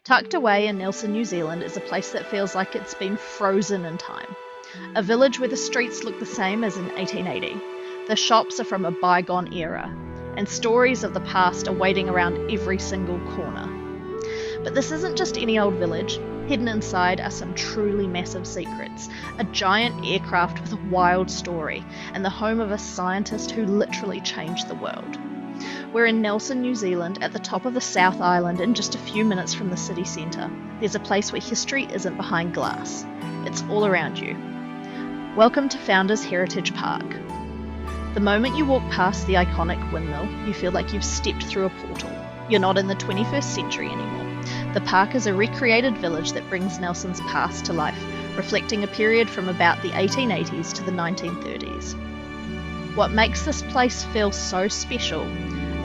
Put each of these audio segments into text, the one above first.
Tucked away in Nelson, New Zealand is a place that feels like it's been frozen in time. A village where the streets look the same as in 1880. The shops are from a bygone era, and stories of the past are waiting around every single corner. But this isn't just any old village. Hidden inside are some truly massive secrets. A giant aircraft with a wild story, and the home of a scientist who literally changed the world. We're in Nelson, New Zealand, at the top of the South Island and just a few minutes from the city centre. There's a place where history isn't behind glass. It's all around you. Welcome to Founders Heritage Park. The moment you walk past the iconic windmill, you feel like you've stepped through a portal. You're not in the 21st century anymore. The park is a recreated village that brings Nelson's past to life, reflecting a period from about the 1880s to the 1930s. What makes this place feel so special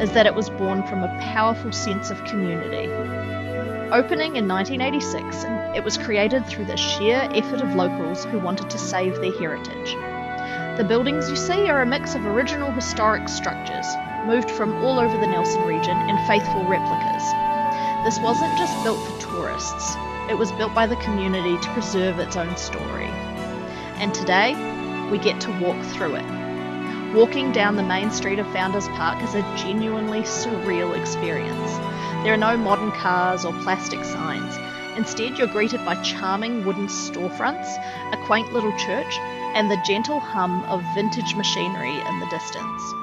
is that it was born from a powerful sense of community. Opening in 1986, it was created through the sheer effort of locals who wanted to save their heritage. The buildings you see are a mix of original historic structures, moved from all over the Nelson region, and faithful replicas. This wasn't just built for tourists, it was built by the community to preserve its own story. And today, we get to walk through it. Walking down the main street of Founders Park is a genuinely surreal experience. There are no modern cars or plastic signs. Instead, you're greeted by charming wooden storefronts, a quaint little church, and the gentle hum of vintage machinery in the distance.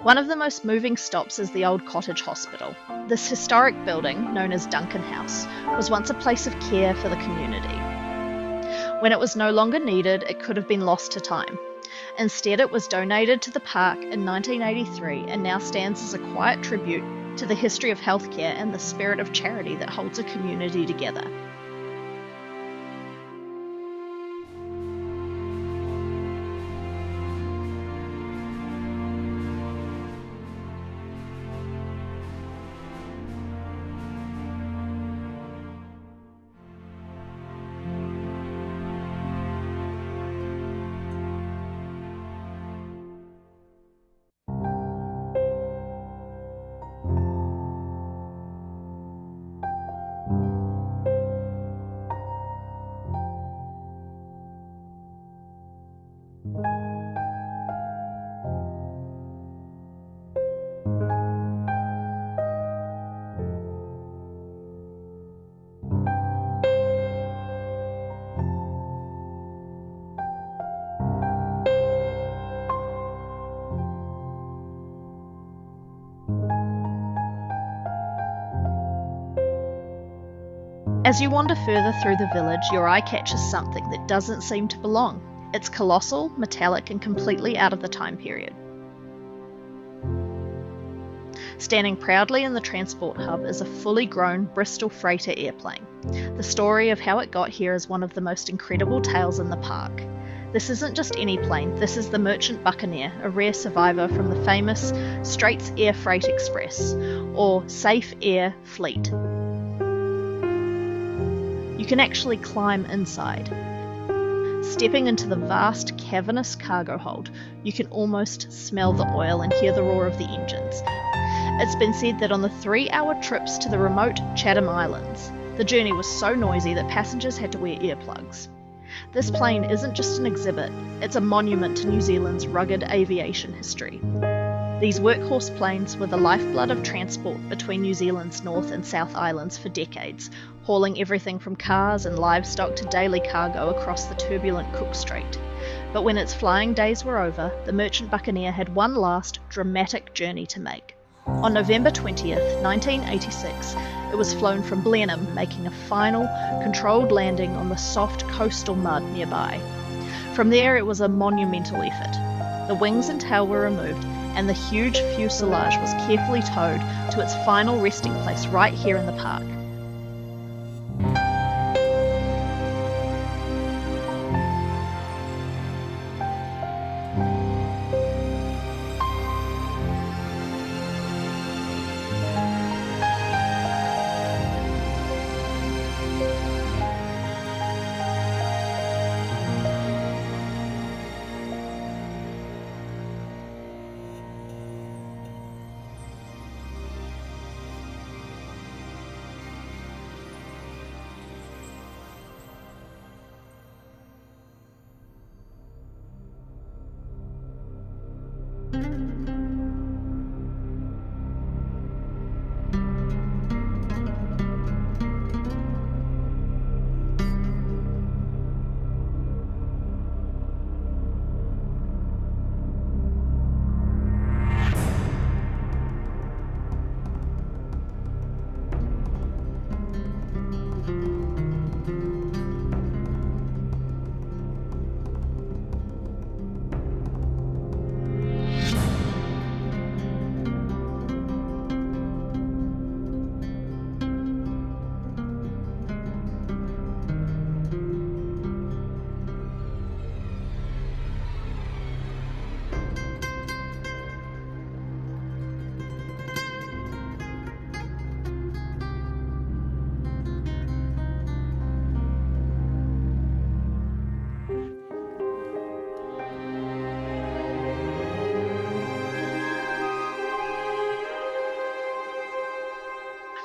One of the most moving stops is the old cottage hospital. This historic building, known as Duncan House, was once a place of care for the community. When it was no longer needed, it could have been lost to time. Instead, it was donated to the park in 1983 and now stands as a quiet tribute to the history of healthcare and the spirit of charity that holds a community together. As you wander further through the village, your eye catches something that doesn't seem to belong. It's colossal, metallic, and completely out of the time period. Standing proudly in the transport hub is a fully grown Bristol Freighter airplane. The story of how it got here is one of the most incredible tales in the park. This isn't just any plane, this is the Merchant Buccaneer, a rare survivor from the famous Straits Air Freight Express, or Safe Air Fleet. You can actually climb inside. Stepping into the vast, cavernous cargo hold, you can almost smell the oil and hear the roar of the engines. It's been said that on the 3-hour trips to the remote Chatham Islands, the journey was so noisy that passengers had to wear earplugs. This plane isn't just an exhibit, it's a monument to New Zealand's rugged aviation history. These workhorse planes were the lifeblood of transport between New Zealand's North and South Islands for decades, hauling everything from cars and livestock to daily cargo across the turbulent Cook Strait. But when its flying days were over, the Merchant Buccaneer had one last, dramatic journey to make. On November 20th, 1986, it was flown from Blenheim, making a final, controlled landing on the soft coastal mud nearby. From there, it was a monumental effort. The wings and tail were removed, and the huge fuselage was carefully towed to its final resting place right here in the park.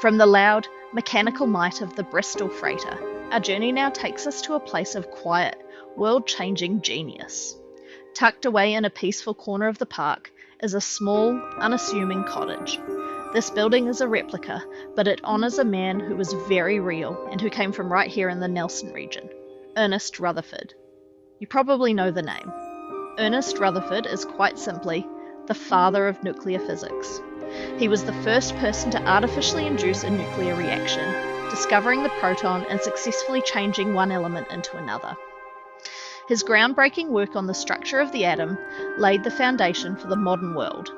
From the loud, mechanical might of the Bristol Freighter, our journey now takes us to a place of quiet, world-changing genius. Tucked away in a peaceful corner of the park is a small, unassuming cottage. This building is a replica, but it honours a man who was very real and who came from right here in the Nelson region, Ernest Rutherford. You probably know the name. Ernest Rutherford is quite simply the father of nuclear physics. He was the first person to artificially induce a nuclear reaction, discovering the proton and successfully changing one element into another. His groundbreaking work on the structure of the atom laid the foundation for the modern world,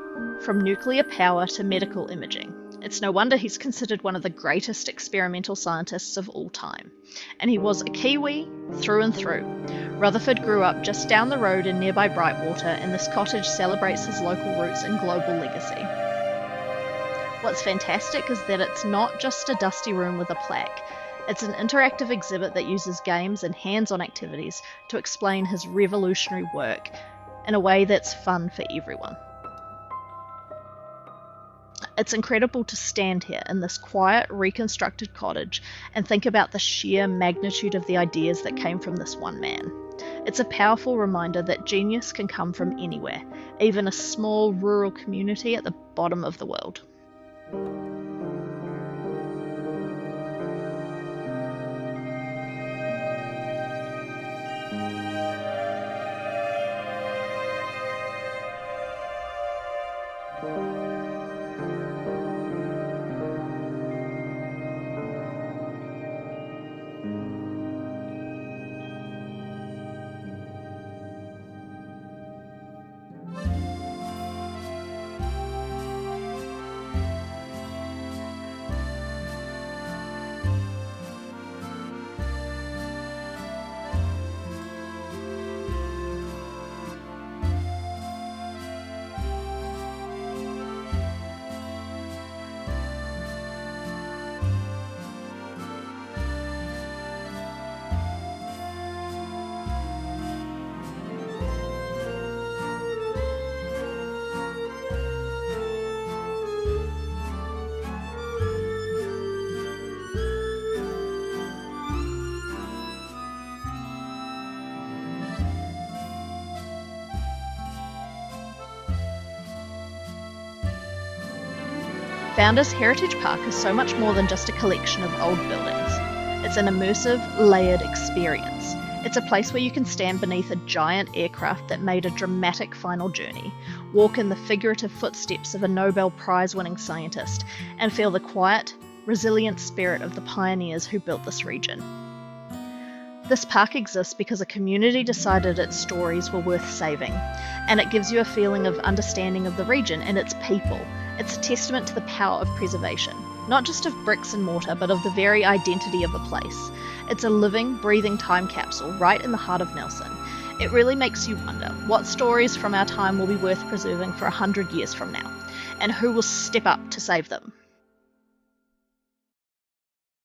from nuclear power to medical imaging. It's no wonder he's considered one of the greatest experimental scientists of all time. And he was a Kiwi through and through. Rutherford grew up just down the road in nearby Brightwater, and this cottage celebrates his local roots and global legacy. What's fantastic is that it's not just a dusty room with a plaque. It's an interactive exhibit that uses games and hands-on activities to explain his revolutionary work in a way that's fun for everyone. It's incredible to stand here in this quiet, reconstructed cottage and think about the sheer magnitude of the ideas that came from this one man. It's a powerful reminder that genius can come from anywhere, even a small rural community at the bottom of the world. Founders Heritage Park is so much more than just a collection of old buildings. It's an immersive, layered experience. It's a place where you can stand beneath a giant aircraft that made a dramatic final journey, walk in the figurative footsteps of a Nobel Prize-winning scientist, and feel the quiet, resilient spirit of the pioneers who built this region. This park exists because a community decided its stories were worth saving, and it gives you a feeling of understanding of the region and its people. It's a testament to the power of preservation, not just of bricks and mortar, but of the very identity of a place. It's a living, breathing time capsule right in the heart of Nelson. It really makes you wonder what stories from our time will be worth preserving for 100 years from now, and who will step up to save them.